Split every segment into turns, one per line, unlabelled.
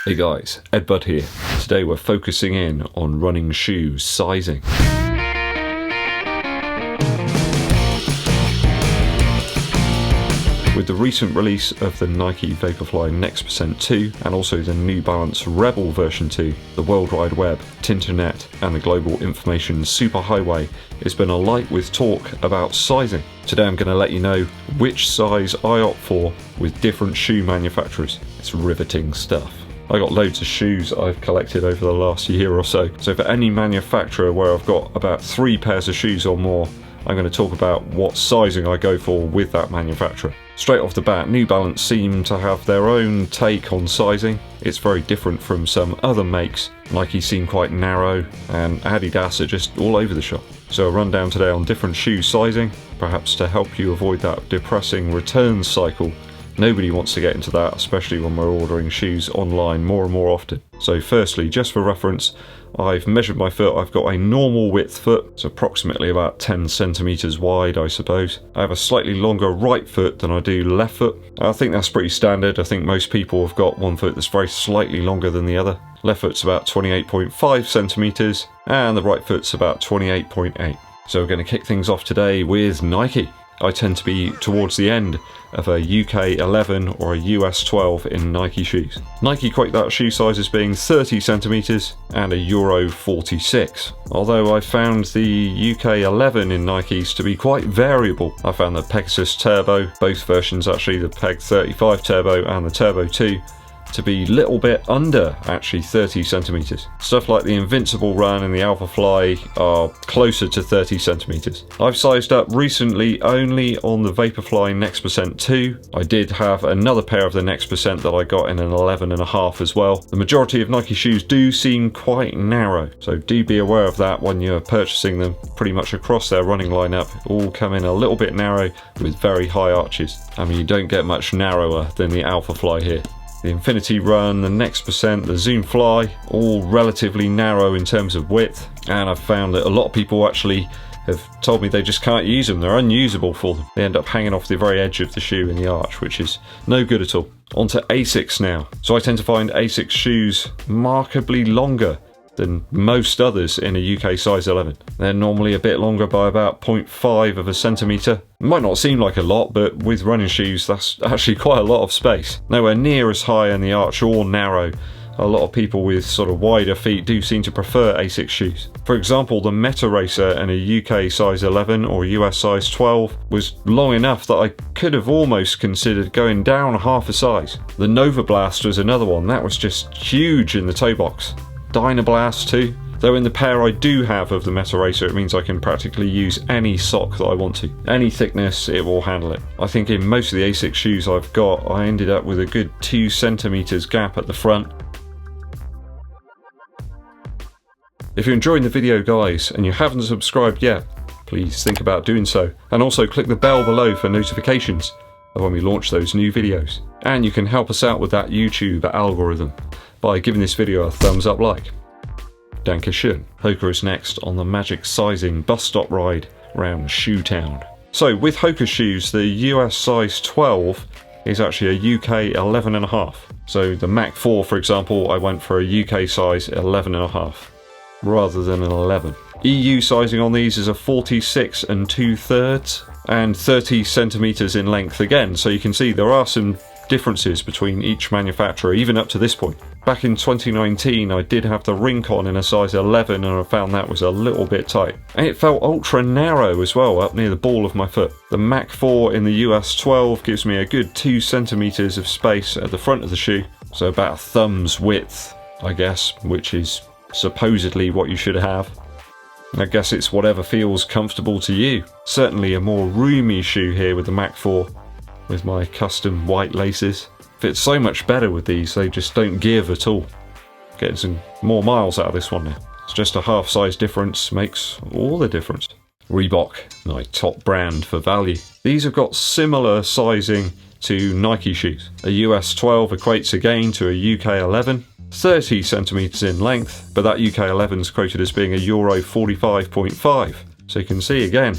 Hey guys, EDDBUD here. Today we're focusing in on running shoe sizing. With the recent release of the Nike Vaporfly Next% 2 and also the New Balance Rebel version 2, the World Wide Web, Tinternet and the global information superhighway has been alight with talk about sizing. Today I'm going to let you know which size I opt for with different shoe manufacturers. It's riveting stuff. I got loads of shoes I've collected over the last year or so for any manufacturer where I've got about 3 pairs of shoes or more, I'm going to talk about what sizing I go for with that manufacturer. Straight off the bat, New Balance seem to have their own take on sizing. It's very different from some other makes. Nike seem quite narrow and Adidas are just all over the shop. So a rundown today on different shoe sizing, perhaps to help you avoid that depressing return cycle. Nobody wants to get into that, especially when we're ordering shoes online more and more often. So firstly, just for reference, I've measured my foot. I've got a normal width foot, it's approximately about 10 centimeters wide, I suppose. I have a slightly longer right foot than I do left foot. I think that's pretty standard. I think most people have got one foot that's very slightly longer than the other. Left foot's about 28.5 centimeters and the right foot's about 28.8. So we're going to kick things off today with Nike. I tend to be towards the end of a UK 11 or a US 12 in Nike shoes. Nike quote that shoe size as being 30 centimeters and a Euro 46. Although I found the UK 11 in Nikes to be quite variable. I found the Pegasus Turbo, both versions actually, the Peg 35 Turbo and the Turbo 2, to be a little bit under actually 30 centimeters. Stuff like the Invincible Run and the Alpha Fly are closer to 30 centimeters. I've sized up recently only on the Vaporfly Next% 2. I did have another pair of the Next% that I got in an 11.5 as well. The majority of Nike shoes do seem quite narrow, so do be aware of that when you're purchasing them. Pretty much across their running lineup, all come in a little bit narrow with very high arches. I mean, you don't get much narrower than the Alpha Fly here. The Infinity Run, the Next%, the Zoom Fly, all relatively narrow in terms of width, and I've found that a lot of people actually have told me they just can't use them. They're unusable for them. They end up hanging off the very edge of the shoe in the arch, which is no good at all. On to Asics now. So I tend to find Asics shoes markedly longer than most others in a UK size 11. They're normally a bit longer by about 0.5 of a centimetre. Might not seem like a lot, but with running shoes that's actually quite a lot of space. Nowhere near as high in the arch or narrow. A lot of people with sort of wider feet do seem to prefer Asics shoes. For example, the Meta Racer in a UK size 11 or US size 12 was long enough that I could have almost considered going down half a size. The Nova Blast was another one. That was just huge in the toe box. Dynablast too, though in the pair I do have of the Meta Racer it means I can practically use any sock that I want to. Any thickness, it will handle it. I think in most of the Asics shoes I've got I ended up with a good 2 centimeters gap at the front. If you're enjoying the video guys and you haven't subscribed yet, please think about doing so, and also click the bell below for notifications of when we launch those new videos. And you can help us out with that YouTube algorithm by giving this video a thumbs up like. Dankeschön. Hoka is next on the magic sizing bus stop ride round Shoe Town. So with Hoka shoes, the US size 12 is actually a UK 11.5. So the Mach 4, for example, I went for a UK size 11.5 rather than an 11. EU sizing on these is a 46 2/3 and 30 centimeters in length again. So you can see there are some differences between each manufacturer, even up to this point. Back in 2019 I did have the Rincon in a size 11 and I found that was a little bit tight. And it felt ultra narrow as well up near the ball of my foot. The Mach 4 in the US 12 gives me a good 2 centimeters of space at the front of the shoe. So about a thumb's width, I guess, which is supposedly what you should have. I guess it's whatever feels comfortable to you. Certainly a more roomy shoe here with the Mach 4. With my custom white laces. Fits so much better with these, they just don't give at all. Getting some more miles out of this one now. It's just a half size difference makes all the difference. Reebok, my top brand for value. These have got similar sizing to Nike shoes. A US 12 equates again to a UK 11. 30 centimeters in length, but that UK 11 is quoted as being a Euro 45.5. So you can see again,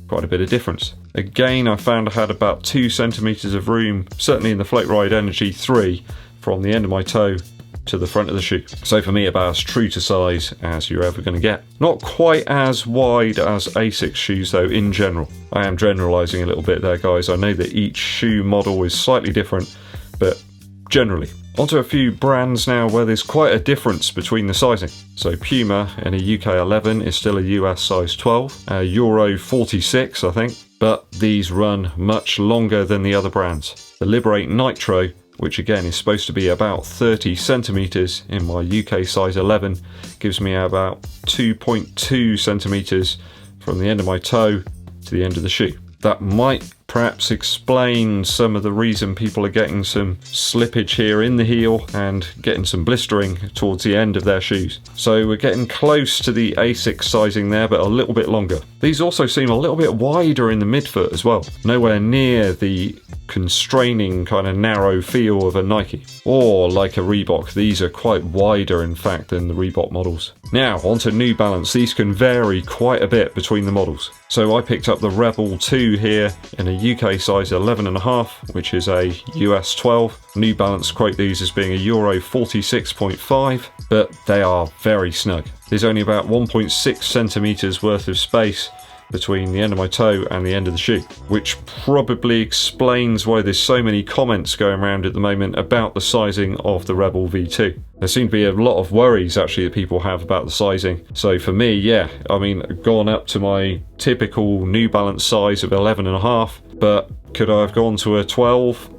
quite a bit of difference. Again, I found I had about 2 centimeters of room, certainly in the Float Ride Energy 3, from the end of my toe to the front of the shoe. So for me, about as true to size as you're ever going to get. Not quite as wide as Asics shoes though in general. I am generalising a little bit there, guys. I know that each shoe model is slightly different, but generally. Onto a few brands now where there's quite a difference between the sizing. So Puma in a UK 11 is still a US size 12, Euro 46 I think, but these run much longer than the other brands. The Liberate Nitro, which again is supposed to be about 30 centimeters in my UK size 11, gives me about 2.2 centimeters from the end of my toe to the end of the shoe. That might perhaps explain some of the reason people are getting some slippage here in the heel and getting some blistering towards the end of their shoes. So we're getting close to the Asics sizing there, but a little bit longer. These also seem a little bit wider in the midfoot as well. Nowhere near the constraining kind of narrow feel of a Nike or like a Reebok. These are quite wider in fact than the Reebok models. Now onto New Balance. These can vary quite a bit between the models. So I picked up the Rebel 2 here in a UK size 11.5, which is a US 12. New Balance quote these as being a Euro 46.5, but they are very snug. There's only about 1.6 centimeters worth of space between the end of my toe and the end of the shoe, which probably explains why there's so many comments going around at the moment about the sizing of the Rebel V2. There seem to be a lot of worries actually that people have about the sizing. So for me, yeah, I mean, I've gone up to my typical New Balance size of 11.5, but could I have gone to a 12?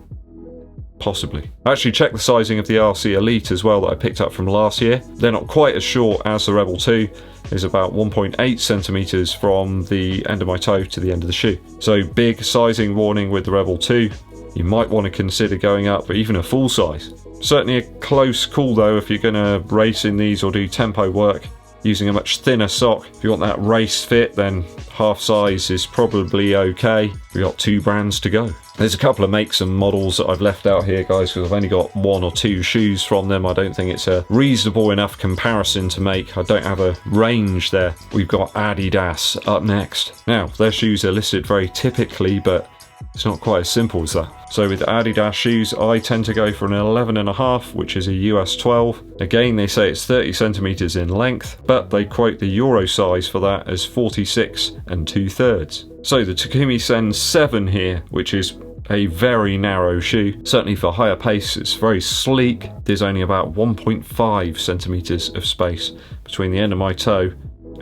Possibly. I actually checked the sizing of the RC Elite as well that I picked up from last year. They're not quite as short as the Rebel 2. Is about 1.8 centimeters from the end of my toe to the end of the shoe. So big sizing warning with the Rebel 2. You might want to consider going up even a full size. Certainly a close call though if you're going to race in these or do tempo work using a much thinner sock. If you want that race fit, then half size is probably okay. We've got 2 brands to go. There's a couple of makes and models that I've left out here, guys, because I've only got 1 or 2 shoes from them. I don't think it's a reasonable enough comparison to make. I don't have a range there. We've got Adidas up next. Now, their shoes are listed very typically, but it's not quite as simple as that. So with Adidas shoes, I tend to go for an 11.5, which is a US 12. Again, they say it's 30 centimeters in length, but they quote the Euro size for that as 46 2/3. So the Takumi Sen 7 here, which is a very narrow shoe, certainly for higher pace, it's very sleek. There's only about 1.5 centimeters of space between the end of my toe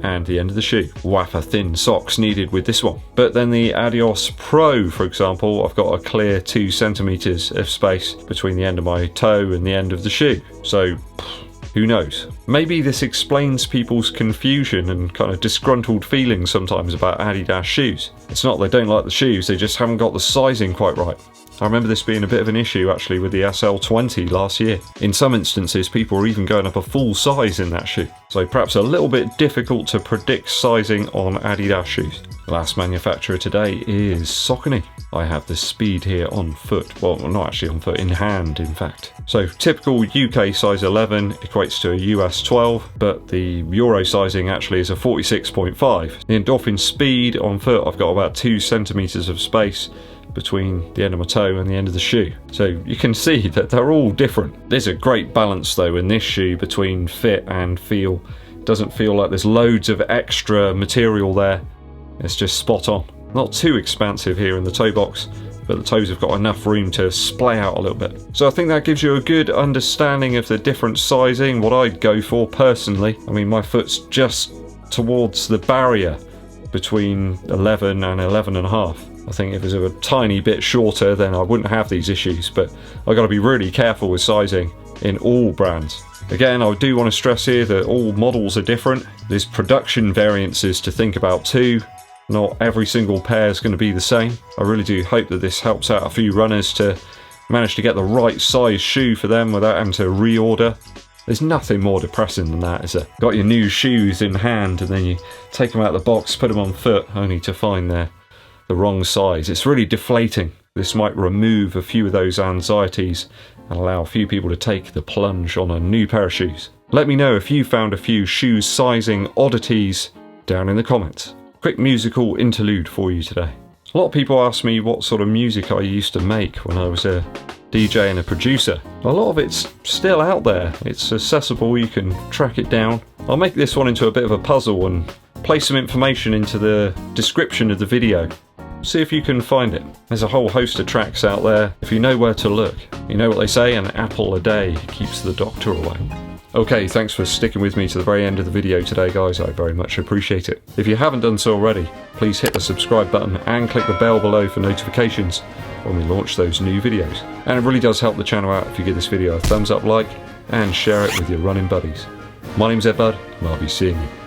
and the end of the shoe. Wafer thin socks needed with this one. But then the Adios Pro, for example, I've got a clear 2 centimeters of space between the end of my toe and the end of the shoe. So who knows? Maybe this explains people's confusion and kind of disgruntled feelings sometimes about Adidas shoes. It's not they don't like the shoes, they just haven't got the sizing quite right. I remember this being a bit of an issue actually with the SL20 last year. In some instances, people were even going up a full size in that shoe. So perhaps a little bit difficult to predict sizing on Adidas shoes. Last manufacturer today is Saucony. I have the Speed here on foot. Well, not actually on foot, in hand in fact. So typical UK size 11 equates to a US 12, but the Euro sizing actually is a 46.5. The Endorphin Speed on foot, I've got about 2 centimeters of space between the end of my toe and the end of the shoe. So you can see that they're all different. There's a great balance though in this shoe between fit and feel. It doesn't feel like there's loads of extra material there. It's just spot on. Not too expansive here in the toe box, but the toes have got enough room to splay out a little bit. So I think that gives you a good understanding of the different sizing, what I'd go for personally. I mean, my foot's just towards the barrier between 11 and 11.5. I think if it was a tiny bit shorter, then I wouldn't have these issues, but I've got to be really careful with sizing in all brands. Again, I do want to stress here that all models are different. There's production variances to think about too. Not every single pair is going to be the same. I really do hope that this helps out a few runners to manage to get the right size shoe for them without having to reorder. There's nothing more depressing than that, is there? Got your new shoes in hand and then you take them out of the box, put them on foot, only to find they're the wrong size. It's really deflating. This might remove a few of those anxieties and allow a few people to take the plunge on a new pair of shoes. Let me know if you found a few shoe sizing oddities down in the comments. Quick musical interlude for you today. A lot of people ask me what sort of music I used to make when I was a DJ and a producer. A lot of it's still out there. It's accessible, you can track it down. I'll make this one into a bit of a puzzle and place some information into the description of the video. See if you can find it. There's a whole host of tracks out there. If you know where to look. You know what they say, an apple a day keeps the doctor away. Okay, thanks for sticking with me to the very end of the video today, guys. I very much appreciate it. If you haven't done so already, please hit the subscribe button and click the bell below for notifications when we launch those new videos. And it really does help the channel out if you give this video a thumbs up like and share it with your running buddies. My name's EDDBUD, and I'll be seeing you